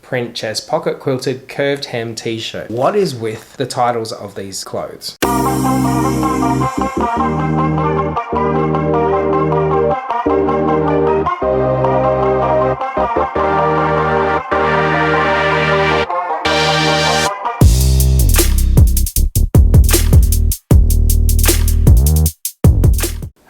print chest pocket quilted curved hem t-shirt. What is with the titles of these clothes?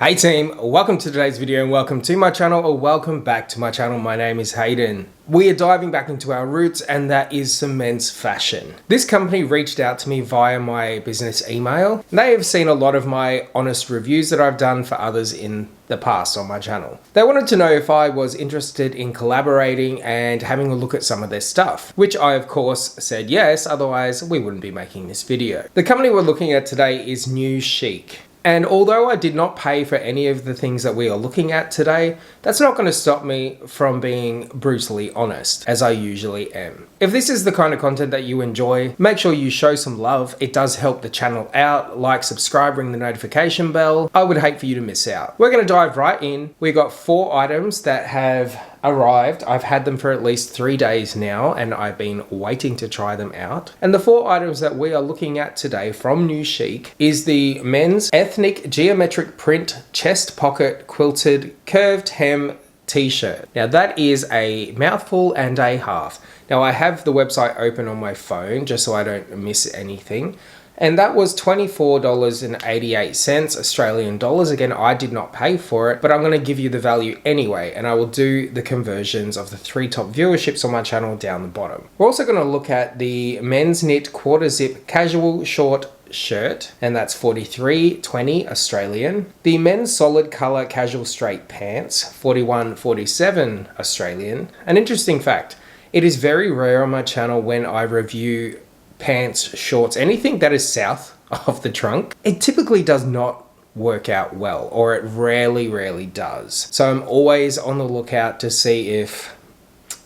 Hey team, welcome to today's video and welcome to my channel, or welcome back to my channel. My name is Hayden. We are diving back into our roots, and that is some men's fashion. This company reached out to me via my business email. They have seen a lot of my honest reviews that I've done for others in the past on my channel. They wanted to know if I was interested in collaborating and having a look at some of their stuff, which I of course said yes, otherwise we wouldn't be making this video. The company we're looking at today is NewChic. And although I did not pay for any of the things that we are looking at today, that's not going to stop me from being brutally honest, as I usually am. If this is the kind of content that you enjoy, make sure you show some love. It does help the channel out. Like, subscribe, ring the notification bell. I would hate for you to miss out. We're going to dive right in. We got 4 items that have arrived. I've had them for at least 3 days now, and I've been waiting to try them out. And the 4 items that we are looking at today from NewChic is the men's ethnic geometric print chest pocket quilted curved hem t-shirt. Now that is a mouthful and a half. Now I have the website open on my phone just so I don't miss anything. And that was $24.88 Australian dollars. Again, I did not pay for it, but I'm going to give you the value anyway, and I will do the conversions of the 3 top viewerships on my channel down the bottom. We're also going to look at the men's knit quarter zip casual short shirt, and that's $43.20 Australian. The men's solid color casual straight pants, $41.47 Australian. An interesting fact, it is very rare on my channel when I review pants, shorts, anything that is south of the trunk, it typically does not work out well, or it rarely does. So I'm always on the lookout to see if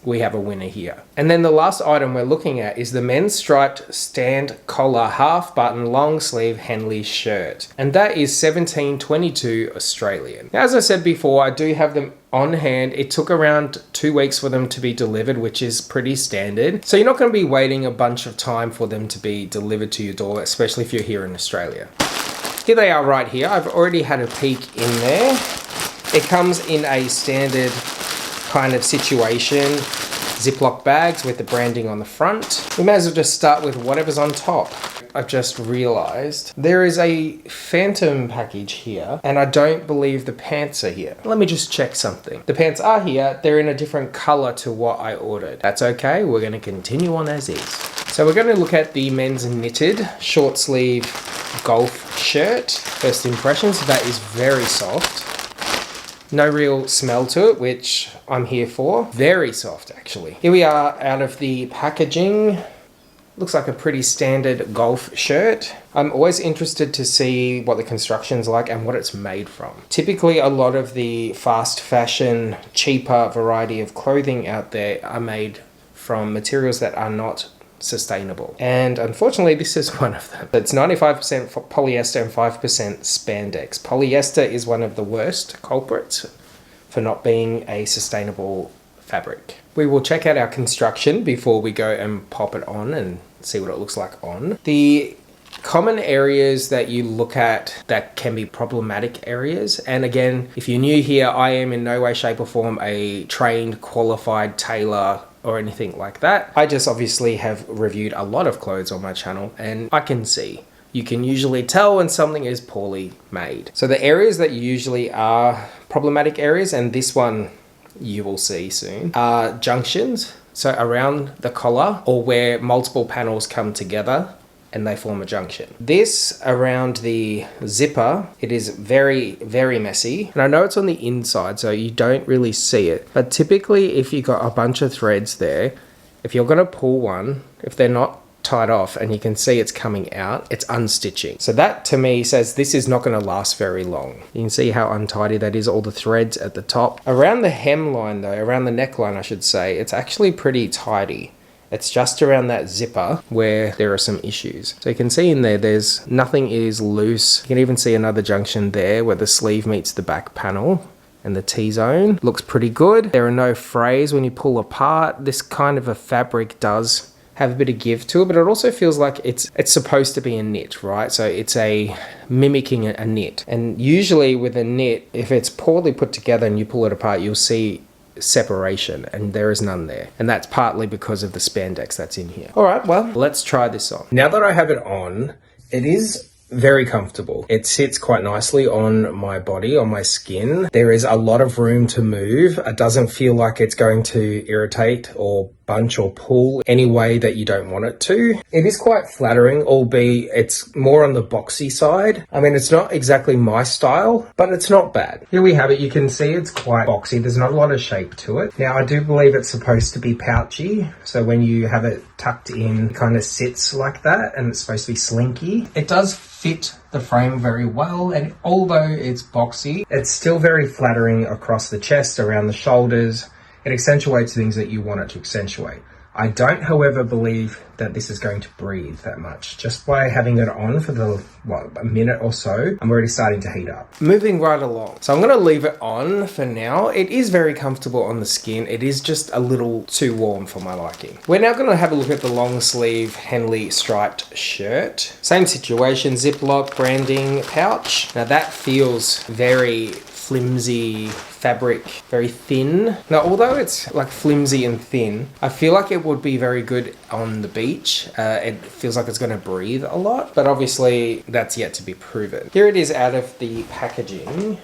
we have a winner here. And then the last item we're looking at is the men's striped stand collar half button long sleeve Henley shirt, and that is $17.22 Australian. Now, as I said before, I do have them on hand. It took around 2 weeks for them to be delivered, which is pretty standard. So you're not going to be waiting a bunch of time for them to be delivered to your door, especially if you're here in Australia. Here they are right here. I've already had a peek in there. It comes in a standard kind of situation, Ziploc bags with the branding on the front. We may as well just start with whatever's on top. I've just realized there is a phantom package here, and I don't believe the pants are here. Let me just check something. The pants are here. They're in a different color to what I ordered. That's okay. We're going to continue on as is. So we're going to look at the men's knitted short sleeve golf shirt. First impressions, that is very soft. No real smell to it, which I'm here for. Very soft, actually. Here we are out of the packaging. Looks like a pretty standard golf shirt. I'm always interested to see what the construction's like and what it's made from. Typically, a lot of the fast fashion, cheaper variety of clothing out there are made from materials that are not sustainable. And unfortunately, this is one of them. It's 95% polyester and 5% spandex. Polyester is one of the worst culprits for not being a sustainable fabric. We will check out our construction before we go and pop it on and see what it looks like on. The common areas that you look at that can be problematic areas, and again, if you're new here, I am in no way, shape or form a trained, qualified tailor or anything like that. I just obviously have reviewed a lot of clothes on my channel, and I can see. You can usually tell when something is poorly made. So the areas that usually are problematic areas, and this one you will see soon, are junctions. So around the collar, or where multiple panels come together and they form a junction. This around the zipper, it is very messy. And I know it's on the inside, so you don't really see it. But typically, if you got a bunch of threads there, if you're gonna pull one, if they're not tied off and you can see it's coming out, it's unstitching. So that to me says this is not gonna last very long. You can see how untidy that is, all the threads at the top. Around the hemline though, around the neckline I should say, it's actually pretty tidy. It's just around that zipper where there are some issues. So you can see in there, nothing is loose. You can even see another junction there where the sleeve meets the back panel. and the T-zone. Looks pretty good. There are no frays when you pull apart. This kind of a fabric does have a bit of give to it, but it also feels like it's supposed to be a knit, right? So it's mimicking a knit. And usually with a knit, if it's poorly put together and you pull it apart, you'll see separation, and there is none there. And that's partly because of the spandex that's in here. All right, well, let's try this on. Now that I have it on, it is very comfortable. It sits quite nicely on my body, on my skin. There is a lot of room to move. It doesn't feel like it's going to irritate or bunch or pull any way that you don't want it to. It is quite flattering, albeit it's more on the boxy side. I mean, it's not exactly my style, but it's not bad. Here we have it. You can see it's quite boxy. There's not a lot of shape to it. Now, I do believe it's supposed to be pouchy. So when you have it tucked in, it kind of sits like that, and it's supposed to be slinky. It does fit the frame very well, and although it's boxy, it's still very flattering across the chest, around the shoulders. It accentuates things that you want it to accentuate. I don't, however, believe that this is going to breathe that much. Just by having it on for a minute or so, I'm already starting to heat up. Moving right along. So I'm going to leave it on for now. It is very comfortable on the skin. It is just a little too warm for my liking. We're now going to have a look at the long sleeve Henley striped shirt. Same situation, Ziploc branding pouch. Now that feels very flimsy fabric, very thin. Now, although it's like flimsy and thin, I feel like it would be very good on the beach. It feels like it's going to breathe a lot, but obviously that's yet to be proven. Here it is out of the packaging.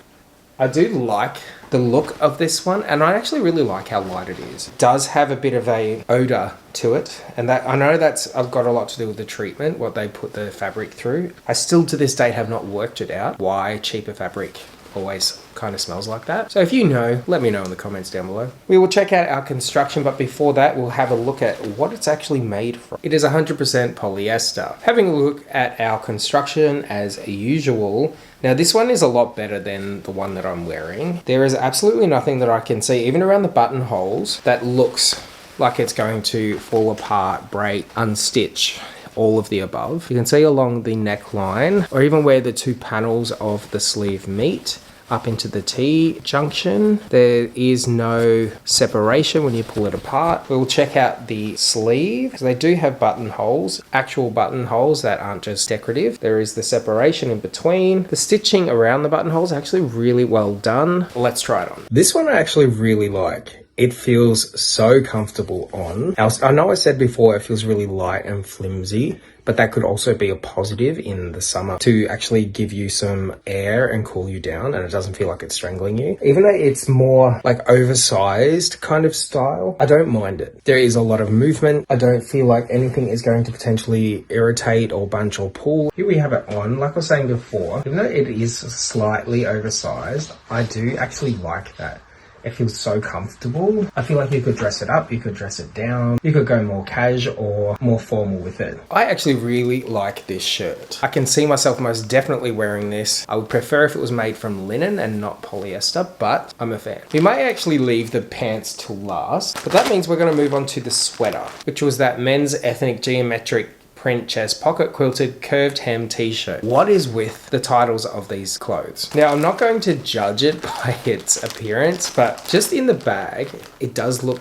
I do like the look of this one, and I actually really like how light it is. It does have a bit of a odor to it, and that I know that's got a lot to do with the treatment, what they put the fabric through. I still to this date have not worked it out, why cheaper fabric always kind of smells like that. So if you know, let me know in the comments down below. We will check out our construction, but before that, we'll have a look at what it's actually made from. It is 100% polyester. Having a look at our construction as usual. Now this one is a lot better than the one that I'm wearing. There is absolutely nothing that I can see, even around the buttonholes, that looks like it's going to fall apart, break, unstitch. All of the above. You can see along the neckline, or even where the two panels of the sleeve meet up into the T junction, there is no separation when you pull it apart. We'll check out the sleeve. So they do have buttonholes, actual buttonholes that aren't just decorative. There is the separation in between. The stitching around the buttonholes actually really well done. Let's try it on. This one I actually really like. It feels so comfortable on. I know I said before it feels really light and flimsy, but that could also be a positive in the summer to actually give you some air and cool you down, and it doesn't feel like it's strangling you. Even though it's more like oversized kind of style, I don't mind it. There is a lot of movement. I don't feel like anything is going to potentially irritate or bunch or pull. Here we have it on, like I was saying before, even though it is slightly oversized, I do actually like that. It feels so comfortable. I feel like you could dress it up, you could dress it down, you could go more casual or more formal with it. I actually really like this shirt. I can see myself most definitely wearing this. I would prefer if it was made from linen and not polyester, but I'm a fan. We may actually leave the pants till last, but that means we're going to move on to the sweater, which was that men's ethnic geometric print chest pocket quilted curved hem t-shirt. What is with the titles of these clothes? Now, I'm not going to judge it by its appearance, but just in the bag, it does look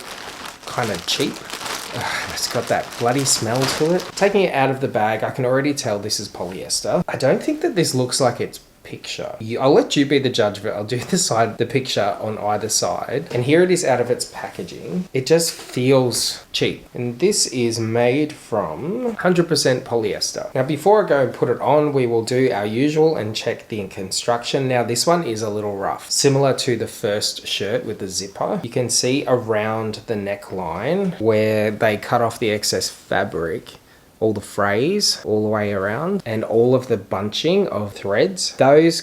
kind of cheap. It's got that bloody smell to it. Taking it out of the bag, I can already tell this is polyester. I don't think that this looks like it's picture. I'll let you be the judge of it. I'll do the picture on either side. And here it is out of its packaging. It just feels cheap. And this is made from 100% polyester. Now, before I go and put it on, we will do our usual and check the construction. Now, this one is a little rough. Similar to the first shirt with the zipper. You can see around the neckline where they cut off the excess fabric, all the frays all the way around, and all of the bunching of threads. These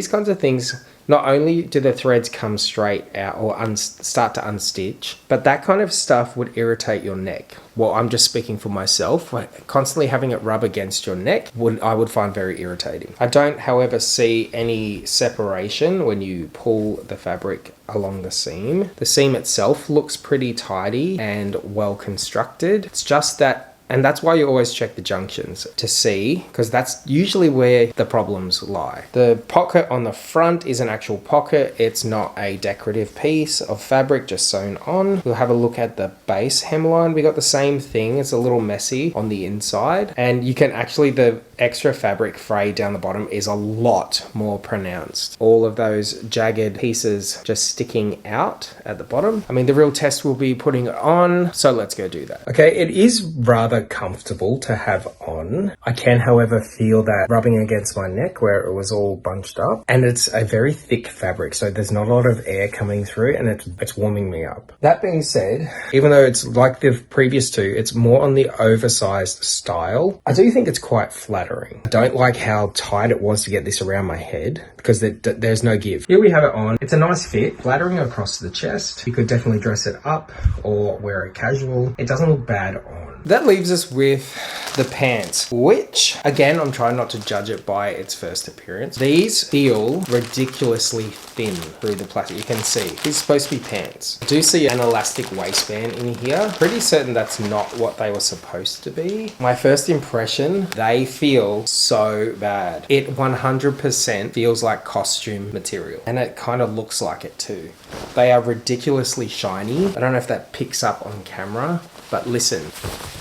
kinds of things, not only do the threads come straight out or start to unstitch, but that kind of stuff would irritate your neck. Well, I'm just speaking for myself. Constantly having it rub against your neck I would find very irritating. I don't, however, see any separation when you pull the fabric along the seam. The seam itself looks pretty tidy and well constructed. It's just that And that's why you always check the junctions to see, because that's usually where the problems lie. The pocket on the front is an actual pocket. It's not a decorative piece of fabric just sewn on. We'll have a look at the base hemline. We got the same thing. It's a little messy on the inside, and you can actually, the extra fabric fray down the bottom is a lot more pronounced. All of those jagged pieces just sticking out at the bottom. I mean, the real test will be putting it on, so let's go do that. Okay, it is rather comfortable to have on. I can, however, feel that rubbing against my neck where it was all bunched up, and it's a very thick fabric, so there's not a lot of air coming through, and it's warming me up. That being said, even though it's like the previous two, it's more on the oversized style, I do think it's quite flattering. I don't like how tight it was to get this around my head, because there's no give. Here we have it on. It's a nice fit, flattering across the chest. You could definitely dress it up or wear it casual. It doesn't look bad on. That leaves us with the pants, which, again, I'm trying not to judge it by its first appearance. These feel ridiculously thin through the plastic. You can see these are supposed to be pants. I do see an elastic waistband in here. Pretty certain that's not what they were supposed to be. My first impression, they feel so bad. It 100% feels like costume material, and it kind of looks like it too. They are ridiculously shiny. I don't know if that picks up on camera, but listen,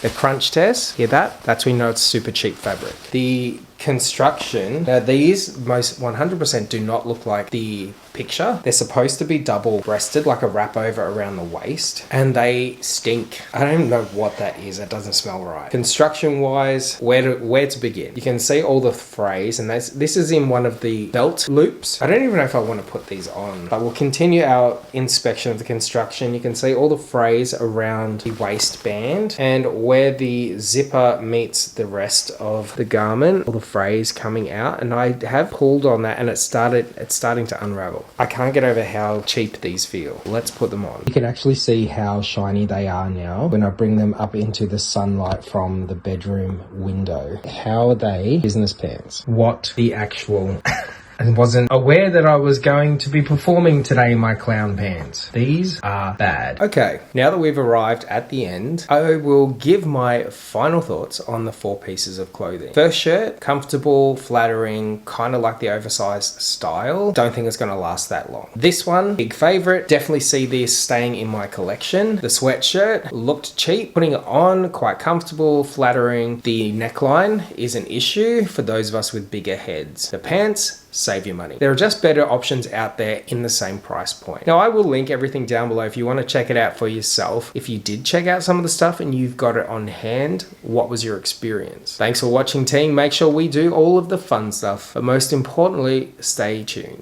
the crunch test, hear that? That's when you know it's super cheap fabric. The construction, now these most 100% do not look like the picture. They're supposed to be double breasted, like a wrap over around the waist, and they stink. I don't know what that is. It doesn't smell right. Construction wise, where to begin? You can see all the frays, and this is in one of the belt loops. I don't even know if I want to put these on, but we'll continue our inspection of the construction. You can see all the frays around the waistband, and where the zipper meets the rest of the garment, all the frays coming out, and I have pulled on that, and it's starting to unravel. I can't get over how cheap these feel. Let's put them on. You can actually see how shiny they are now when I bring them up into the sunlight from the bedroom window. How are they business pants? What the actual... and wasn't aware that I was going to be performing today in my clown pants. These are bad. Okay, now that we've arrived at the end, I will give my final thoughts on the 4 pieces of clothing. First shirt, comfortable, flattering, kind of like the oversized style. Don't think it's gonna last that long. This one, big favorite. Definitely see this staying in my collection. The sweatshirt looked cheap. Putting it on, quite comfortable, flattering. The neckline is an issue for those of us with bigger heads. The pants, save your money. There are just better options out there in the same price point. Now, I will link everything down below if you want to check it out for yourself. If you did check out some of the stuff and you've got it on hand, what was your experience? Thanks for watching, team. Make sure we do all of the fun stuff, but most importantly, stay tuned.